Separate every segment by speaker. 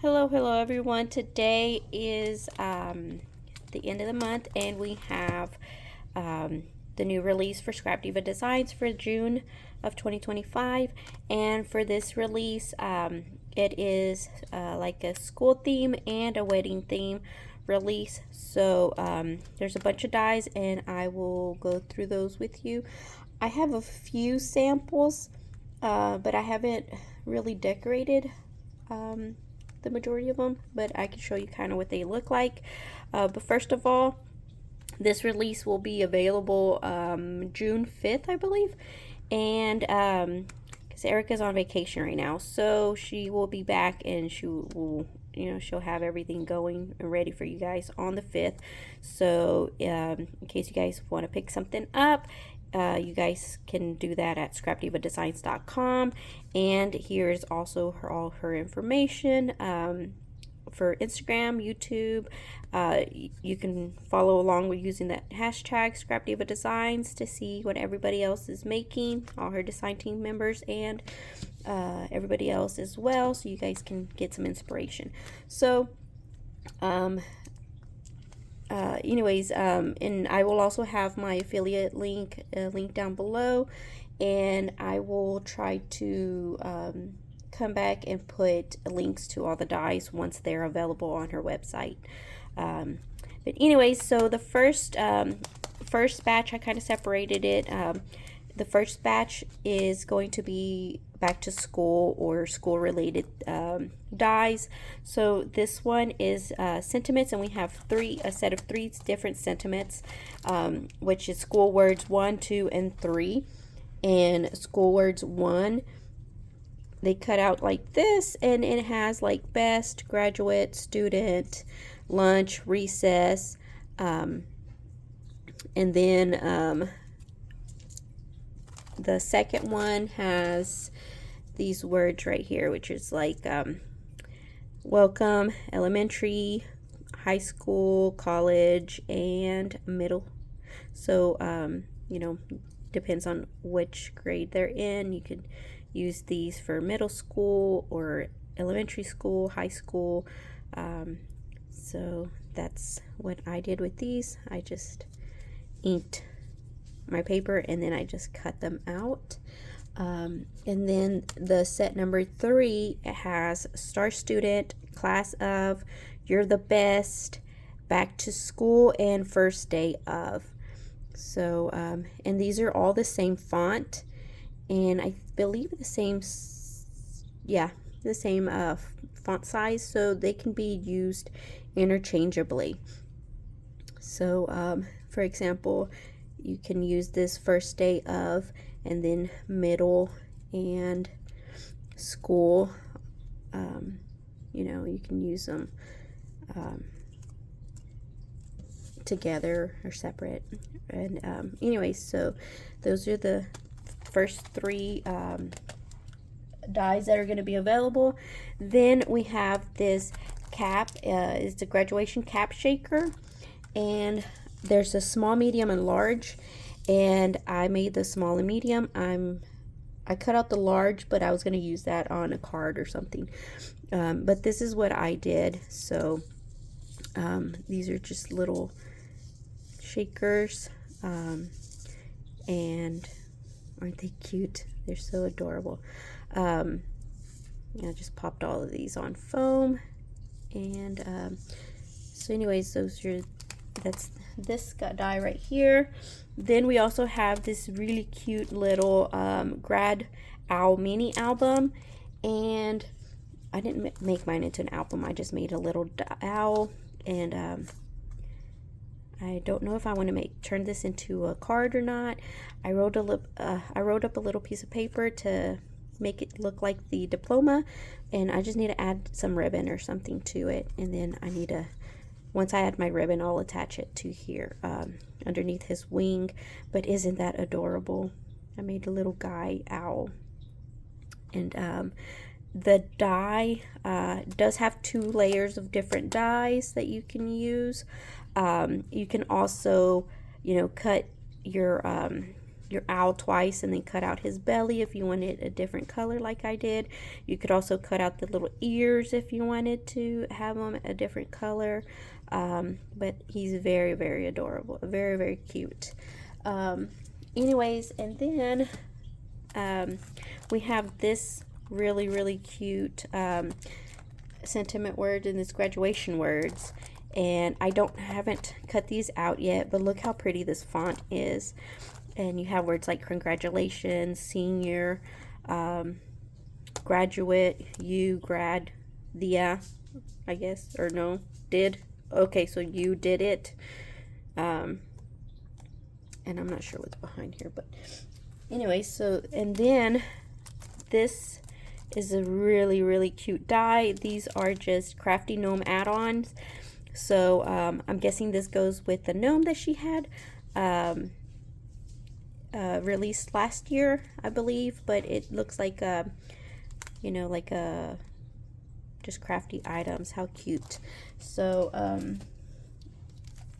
Speaker 1: Hello everyone. Today is the end of the month, and we have um, the new release for Scrap Diva Designs for June of 2025. And for this release, it is like a school theme and a wedding theme release. So there's a bunch of dies, and I will go through those with you. I have a few samples, but I haven't really decorated the majority of them, but I can show you kind of what they look like. But first of all, this release will be available June 5th, I believe, and because Erica's on vacation right now, so she will be back, and she will, she'll have everything going and ready for you guys on the 5th. So in case you guys want to pick something up, you guys can do that at scrapdivadesigns.com. And here's also all her information for Instagram, YouTube. You can follow along with using that hashtag scrapdivadesigns to see what everybody else is making, all her design team members and everybody else as well, so you guys can get some inspiration. So and I will also have my affiliate link down below, and I will try to come back and put links to all the dies once they're available on her website. But anyways, so the first batch, I kind of separated it. The first batch is going to be back to school or school related dies. So this one is sentiments, and we have a set of three different sentiments, which is school words 1, 2, and 3. And school words 1, they cut out like this, and it has like best, graduate, student, lunch, recess, and then the second one has these words right here, which is like welcome, elementary, high school, college, and middle. So depends on which grade they're in. You could use these for middle school or elementary school, high school. So that's what I did with these. I just inked my paper, and then I just cut them out. And then the set number 3, it has star student, class of, you're the best, back to school, and first day of. So and these are all the same font, and I believe the same font size, so they can be used interchangeably. So for example, you can use this first day of, and then middle and school. You can use them together or separate. And anyways, so those are the first 3 dies that are going to be available. Then we have this cap. Is the graduation cap shaker, and there's a small, medium, and large, and I made the small and medium. I cut out the large, but I was going to use that on a card or something. But this is what I did. So these are just little shakers, and aren't they cute? They're so adorable. I just popped all of these on foam, and so anyways, that's this die right here. Then we also have this really cute little grad owl mini album, and I didn't make mine into an album. I just made a little owl, and I don't know if I want to turn this into a card or not. I wrote up a little piece of paper to make it look like the diploma, and I just need to add some ribbon or something to it, and then I need to, once I add my ribbon, I'll attach it to here underneath his wing. But isn't that adorable? I made a little guy owl. And the die does have 2 layers of different dies that you can use. You can also, cut your your owl twice and then cut out his belly if you wanted a different color like I did. You could also cut out the little ears if you wanted to have them a different color. But he's very, very adorable, very, very cute. Anyways, and then we have this really, really cute sentiment word and this graduation words. And I haven't cut these out yet, but look how pretty this font is. And you have words like congratulations, senior, graduate, you, grad, I guess, or no, did. Okay, so you did it. And I'm not sure what's behind here, but anyway, so, and then this is a really, really cute die. These are just Crafty Gnome add-ons. So I'm guessing this goes with the gnome that she had released last year, I believe, but it looks like you know, like just crafty items. How cute. So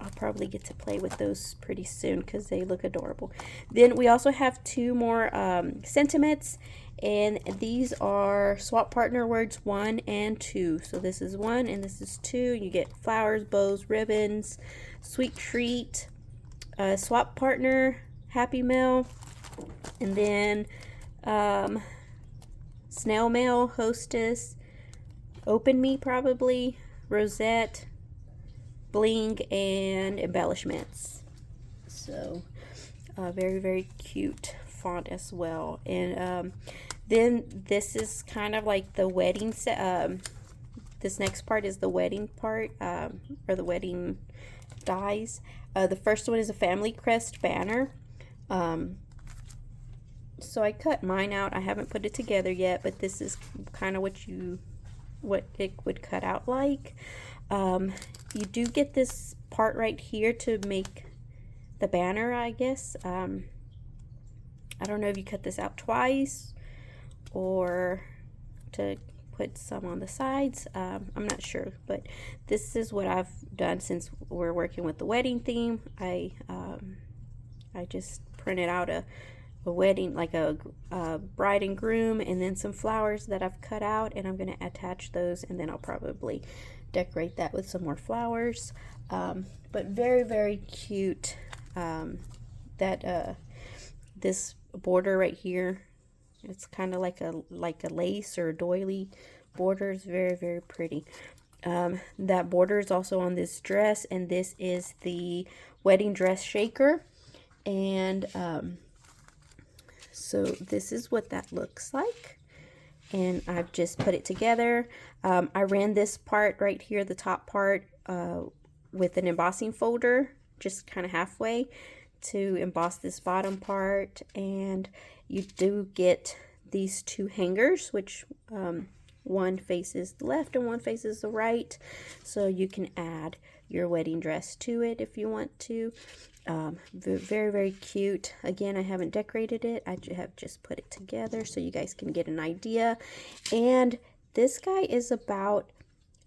Speaker 1: I'll probably get to play with those pretty soon because they look adorable. Then we also have two more sentiments, and these are swap partner words 1 and 2. So this is 1 and this is 2. You get flowers, bows, ribbons, sweet treat, swap partner, happy mail, and then snail mail, hostess, open me probably, rosette, bling, and embellishments. So very, very cute font as well. And then this is kind of like the wedding set. This next part is the wedding part, or the wedding dies. The first one is a family crest banner. So I cut mine out. I haven't put it together yet, but this is kind of what it would cut out like. You do get this part right here to make the banner, I guess. I don't know if you cut this out twice or to put some on the sides. I'm not sure, but this is what I've done since we're working with the wedding theme. I just printed out a wedding, like a bride and groom, and then some flowers that I've cut out, and I'm going to attach those, and then I'll probably decorate that with some more flowers. But very, very cute. This border right here, it's kind of like a lace or a doily border. Is very, very pretty. That border is also on this dress, and this is the wedding dress shaker. And so this is what that looks like, and I've just put it together. I ran this part right here, the top part, with an embossing folder, just kind of halfway, to emboss this bottom part. And you do get these two hangers, which one faces the left and one faces the right, so you can add your wedding dress to it if you want to. Very, very cute. Again, I haven't decorated it. I have just put it together so you guys can get an idea. And this guy is about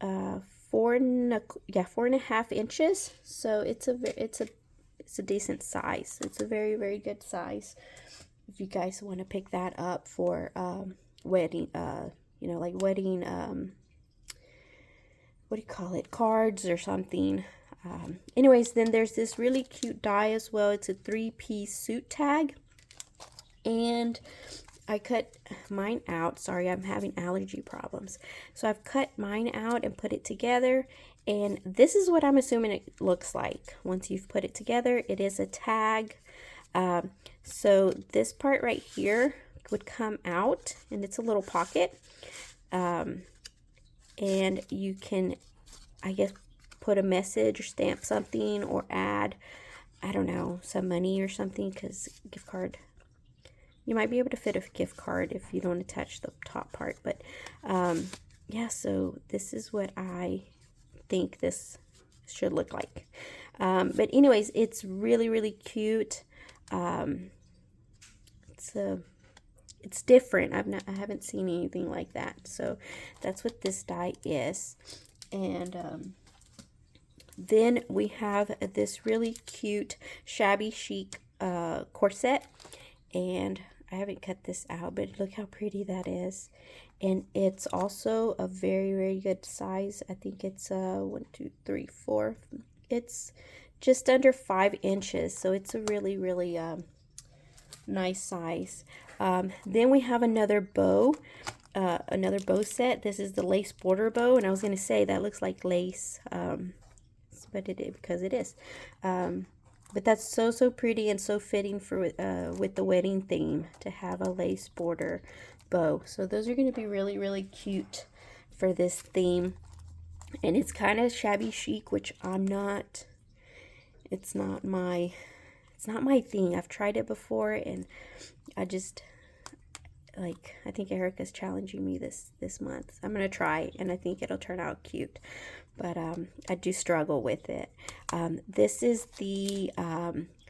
Speaker 1: 4.5 inches. So it's a decent size. It's a very, very good size. If you guys want to pick that up for wedding, you know, like wedding, what do you call it, cards or something. Anyways, then there's this really cute die as well. It's a 3-piece suit tag, and I cut mine out. Sorry, I'm having allergy problems, so I've cut mine out and put it together, and this is what I'm assuming it looks like once you've put it together. It is a tag. So this part right here would come out, and it's a little pocket, and you can, I guess, put a message or stamp something, or add, I don't know, some money or something, because gift card, you might be able to fit a gift card if you don't attach the top part. But yeah, so this is what I think this should look like. But anyways, it's really, really cute. It's different. I haven't seen anything like that. So that's what this die is. And then we have this really cute shabby chic corset. and I haven't cut this out, but look how pretty that is. And it's also a very, very good size. I think it's 1, 2, 3, 4. It's just under 5 inches, so it's a really, really nice size. Then we have another bow set. This is the lace border bow, and I was going to say that looks like lace, but because it is. But that's so pretty and so fitting for with the wedding theme to have a lace border bow. So those are going to be really, really cute for this theme. And it's kind of shabby chic, which I'm not. It's not my thing. I've tried it before, and I just I think Erica's challenging me this month. I'm gonna try, and I think it'll turn out cute, but I do struggle with it. This is the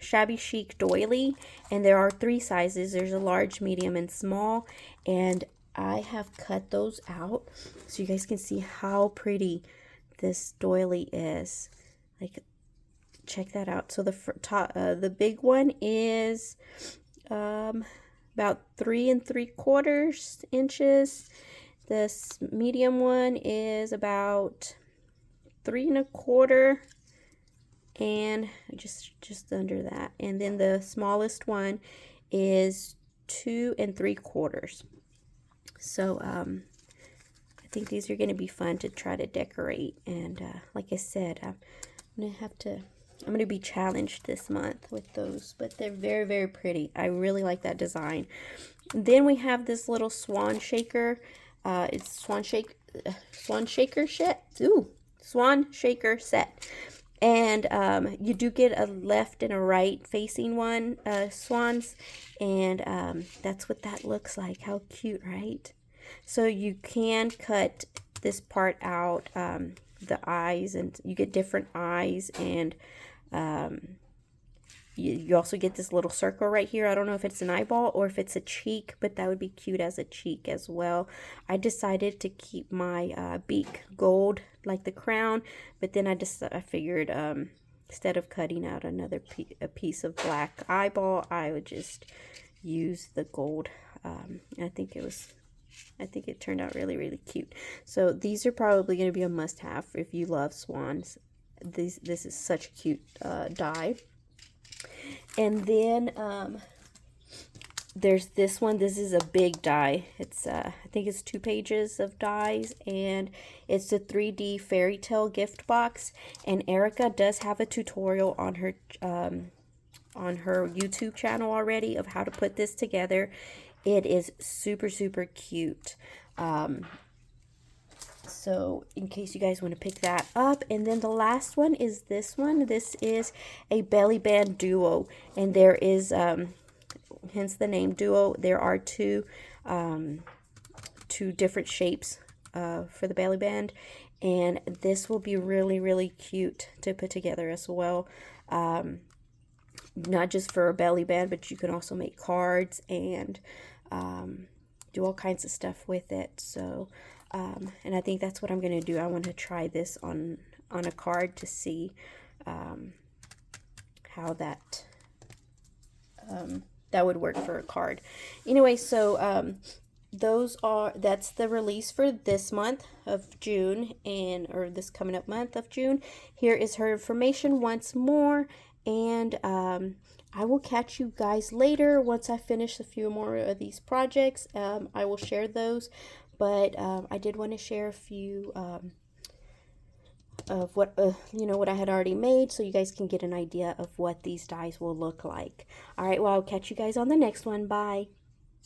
Speaker 1: shabby chic doily, and there are 3 sizes. There's a large, medium, and small, and I have cut those out so you guys can see how pretty this doily is. Like, check that out. So the big one is about 3 3/4 inches. This medium one is about 3 1/4, and just under that. And then the smallest one is 2 3/4. So I think these are going to be fun to try to decorate. And like I said, I'm going to be challenged this month with those, but they're very, very pretty. I really like that design. Then we have this little swan shaker. It's swan shaker set. And you do get a left and a right facing one, swans, and that's what that looks like. How cute, right? So you can cut this part out, the eyes, and you get different eyes, and you also get this little circle right here. I don't know if it's an eyeball or if it's a cheek, but that would be cute as a cheek as well. I decided to keep my beak gold like the crown, but then I figured instead of cutting out a piece of black eyeball, I would just use the gold. I think it turned out really, really cute. So these are probably going to be a must-have if you love swans. This is such a cute die. And then there's this one. This is a big die. It's I think it's 2 pages of dies, and it's a 3D fairy tale gift box. And Erica does have a tutorial on her YouTube channel already of how to put this together. It is super, super cute. So in case you guys want to pick that up. And then the last one is this one. This is a belly band duo, and there is hence the name duo. There are two different shapes for the belly band, and this will be really, really cute to put together as well. Not just for a belly band, but you can also make cards and do all kinds of stuff with it. So and I think that's what I'm going to do. I want to try this on a card to see how that would work for a card. Anyway, so that's the release for this month of June, or this coming up month of June. Here is her information once more, and I will catch you guys later once I finish a few more of these projects. I will share those. But I did want to share a few of what what I had already made, so you guys can get an idea of what these dies will look like. All right, well, I'll catch you guys on the next one. Bye.